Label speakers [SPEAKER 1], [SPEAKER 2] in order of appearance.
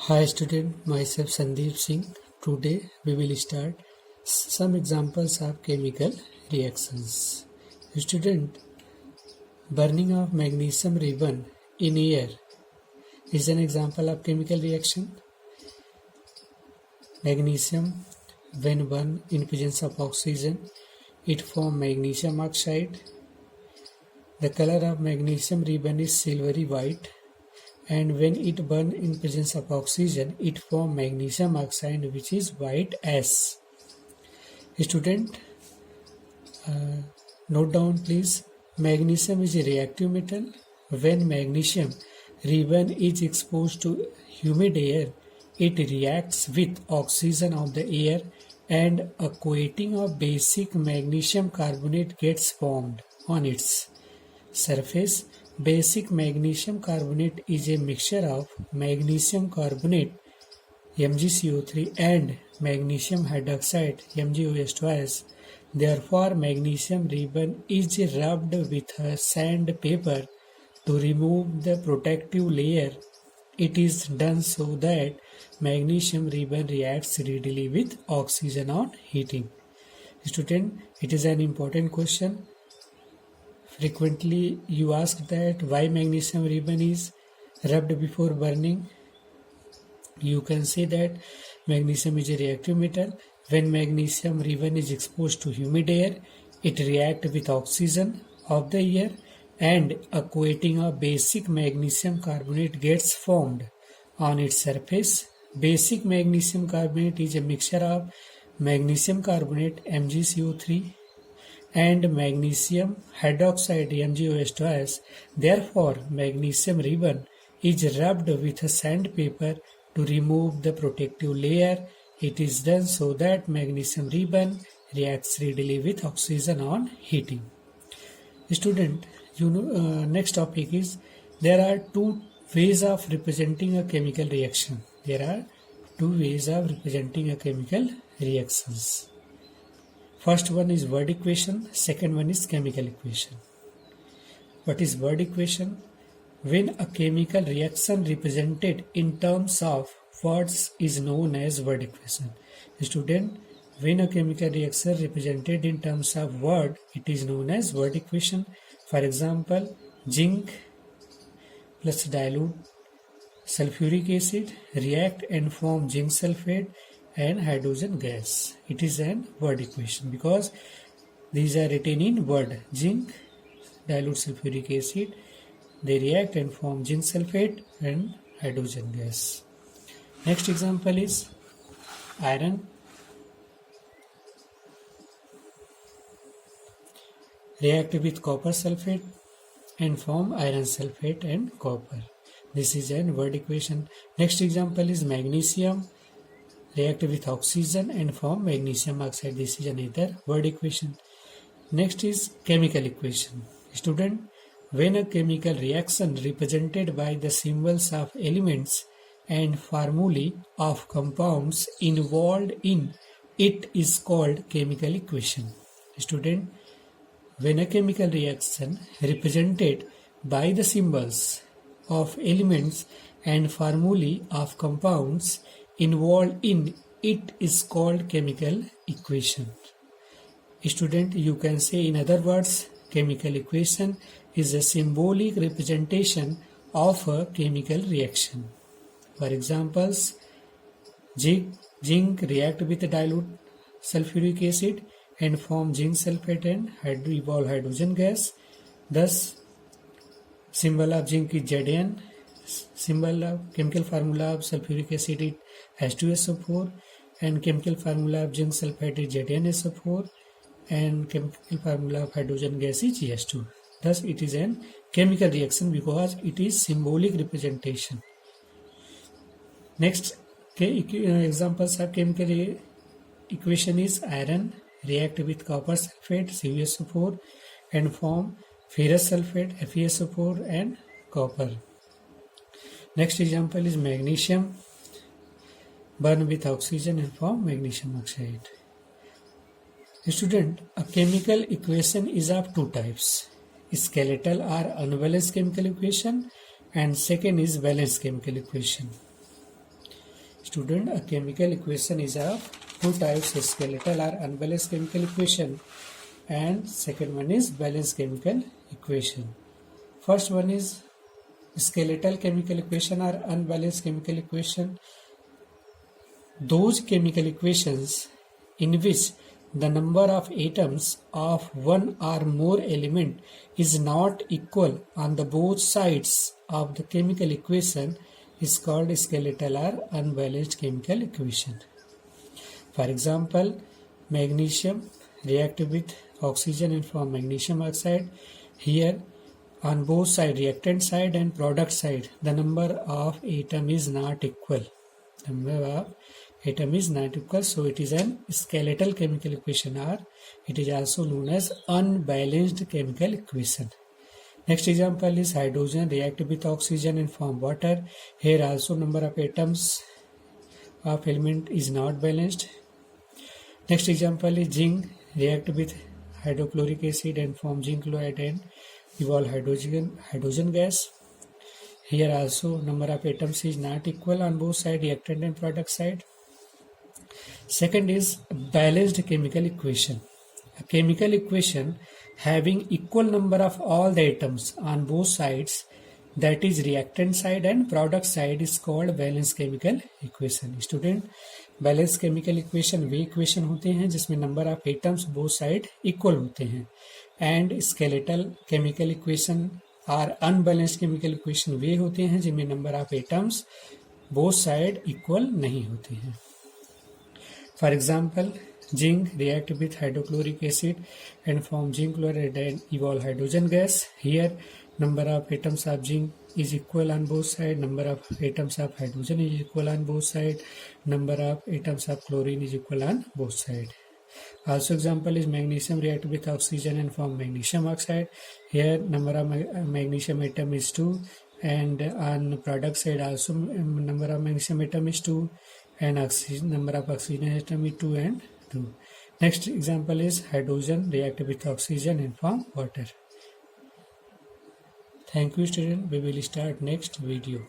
[SPEAKER 1] Hi student, myself Sandeep Singh. Today we will start some examples of chemical reactions. Student, burning of magnesium ribbon in air is an example of chemical reaction. Magnesium, when burned in presence of oxygen, it forms magnesium oxide. The color of magnesium ribbon is silvery white, and when it burns in presence of oxygen, it forms magnesium oxide, which is white ash. Student, note down please. Magnesium is a reactive metal. When magnesium ribbon is exposed to humid air, it reacts with oxygen of the air and a coating of basic magnesium carbonate gets formed on its surface. Basic magnesium carbonate is a mixture of magnesium carbonate MgCO3 and magnesium hydroxide MgOH2S. Therefore, magnesium ribbon is rubbed with a sandpaper to remove the protective layer. It is done so that magnesium ribbon reacts readily with oxygen on heating. Student, it is an important question. Frequently you ask that why magnesium ribbon is rubbed before burning. You can say that magnesium is a reactive metal. When magnesium ribbon is exposed to humid air, it reacts with oxygen of the air and a coating of basic magnesium carbonate gets formed on its surface. Basic magnesium carbonate is a mixture of magnesium carbonate MgCO3 and magnesium hydroxide MgOH2S. Therefore, magnesium ribbon is rubbed with a sandpaper to remove the protective layer. It is done so that magnesium ribbon reacts readily with oxygen on heating. Student, next topic is there are two ways of representing a chemical reaction. There are two ways of representing a chemical reactions. First one is word equation, second one is chemical equation. What is word equation? When a chemical reaction represented in terms of words is known as word equation. Student, when a chemical reaction represented in terms of word, it is known as word equation. For example, zinc plus dilute sulfuric acid react and form zinc sulfate and hydrogen gas. It is an word equation because these are written in word. Zinc, dilute sulfuric acid, they react and form zinc sulfate and hydrogen gas. Next example is iron react with copper sulfate and form iron sulfate and copper. This is an word equation. Next example is magnesium react with oxygen and form magnesium oxide. This is another word equation. Next is chemical equation. Student, when a chemical reaction represented by the symbols of elements and formulae of compounds involved in it is called chemical equation. Student, when a chemical reaction represented by the symbols of elements and formulae of compounds involved in it is called chemical equation. Student, you can say in other words, chemical equation is a symbolic representation of a chemical reaction. For examples, zinc react with dilute sulfuric acid and form zinc sulfate and evolve hydrogen gas. Thus, symbol of zinc is Zn, symbol of chemical formula of sulfuric acid is H2SO4 and chemical formula of zinc sulfate is ZnSO4 and chemical formula of hydrogen gas is H2. Thus, it is an chemical reaction because it is symbolic representation. Next examples of chemical equation is iron react with copper sulfate CuSO4 and form ferrous sulfate FeSO4 and copper. Next example is magnesium burn with oxygen and form magnesium oxide. Student, a chemical equation is of two types: skeletal or unbalanced chemical equation and second is balanced chemical equation. Student, a chemical equation is of two types, skeletal or unbalanced chemical equation, and second one is balanced chemical equation. First one is skeletal chemical equation or unbalanced chemical equation. Those chemical equations in which the number of atoms of one or more element is not equal on the both sides of the chemical equation is called skeletal or unbalanced chemical equation. For example, magnesium react with oxygen and form magnesium oxide. Here on both side, reactant side and product side, the number of atom is not equal. Number of atom is not equal, so it is an skeletal chemical equation, or it is also known as unbalanced chemical equation. Next example is hydrogen react with oxygen and form water. Here also number of atoms of element is not balanced. Next example is zinc react with hydrochloric acid and form zinc chloride and evolve hydrogen gas. Here also number of atoms is not equal on both side, reactant and product side. Second is balanced chemical equation. A chemical equation having equal number of all the atoms on both sides, that is reactant side and product side, is called balanced chemical equation. Student, balanced chemical equation way equation होते हैं जिसमें number of atoms both side equal होते हैं, and skeletal chemical equation और unbalanced chemical equation वे होते हैं जिनमें number of atoms both side equal नहीं होते हैं. For example, zinc react with hydrochloric acid and form zinc chloride and evolve hydrogen gas. Here, number of atoms of zinc is equal on both sides. Number of atoms of hydrogen is equal on both sides. Number of atoms of chlorine is equal on both sides. Also, example is magnesium react with oxygen and form magnesium oxide. Here, number of magnesium atom is 2, and on product side also number of magnesium atom is 2. And oxygen, number of oxygen atom is 2 and 2. Next example is hydrogen react with oxygen and form water. Thank you, student. We will start next video.